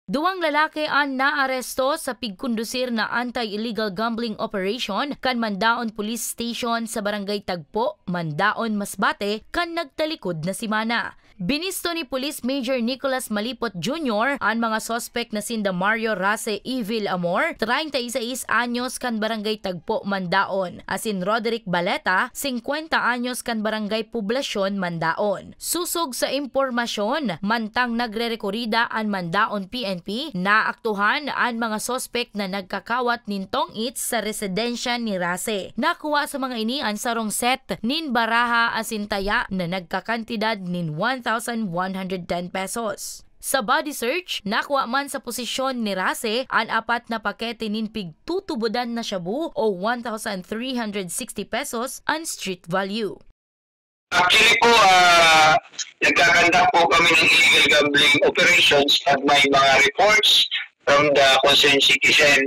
Duwang lalaki ang naaresto sa pigkondusir na anti-illegal gambling operation kan Mandaon Police Station sa Barangay Tagpo, Mandaon, Masbate kan nagtalikod na simana. Binisto ni Police Major Nicholas Malipot Jr. ang mga sospek na sinda Mario Race Evil Amor, 36 anyos kan Barangay Tagpo, Mandaon, asin Roderick Baleta, 50 anyos kan Barangay Poblasyon, Mandaon. Susog sa impormasyon, mantang nagre-rekorida ang Mandaon PNP, naaktuhan ang mga sospek na nagkakawat nintong its sa residensya ni Race. Nakuha sa mga ini ang sarong set nin baraha asin taya na nagkakantidad nin 1,110 pesos. Sa body search, nakuha man sa posisyon ni Race ang 4 na pakete nin pigtutubodan na shabu o 1,360 pesos ang street value. Actually po, nagkakandak po kami ng illegal gambling operations pag may mga reports from the concerned citizen.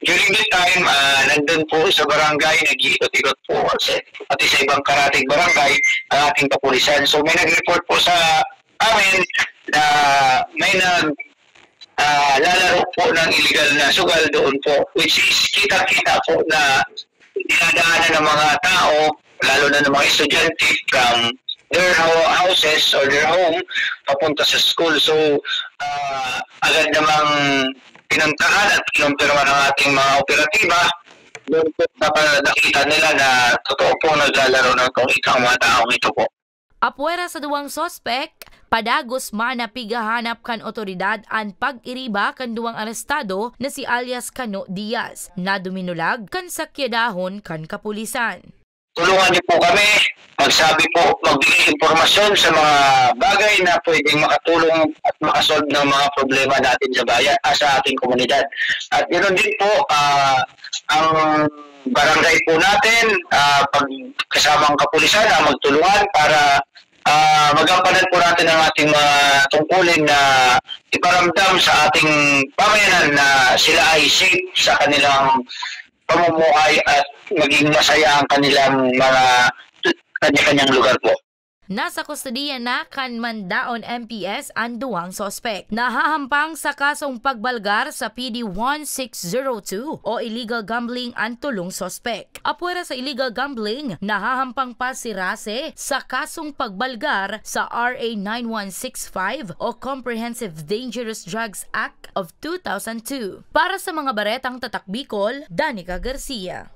During that time, nandun po sa barangay, nag-iikot-ikot po pati sa ibang karating barangay ang ating kapulisan. So may nag-report po sa amin na may lalaro po ng illegal na sugal doon po, which is kita-kita po na dinadaanan ng mga tao, lalo na ng mga estudyante from their houses or their home papunta sa school. So agad namang pinuntahan at kinumpirma ng ating mga operatiba. Doon po nakita nila na totoo po naglalaro ng ikang mga taong ito po. Apwera sa duwang sospek, padagos man na pigahanap kan otoridad ang pag-iriba kan duwang arestado na si alias Cano Diaz na duminulag kan sakyadahon kan kapulisan. Tulungan niyo po kami, magsabi po, magbigay impormasyon sa mga bagay na pwedeng makatulong at makasolve ng mga problema natin sa bayan, sa ating komunidad. At ganoon din po, ang barangay po natin, pagkasamang kapulisan na magtulungan para magampanan po natin ang ating mga tungkulin na iparamdam sa ating pamayanan na sila ay safe sa kanilang pamumuhay at maging masaya ang kanilang mga kanya-kanyang lugar po. Nasa kustodiya na kan Mandaon MPS ang duwang sospek. Nahahampang sa kasong pagbalgar sa PD 1602 o illegal gambling ang tulong sospek. Apwera sa illegal gambling, nahahampang pa si Race sa kasong pagbalgar sa RA 9165 o Comprehensive Dangerous Drugs Act of 2002. Para sa mga baretang tatak Bicol, Danica Garcia.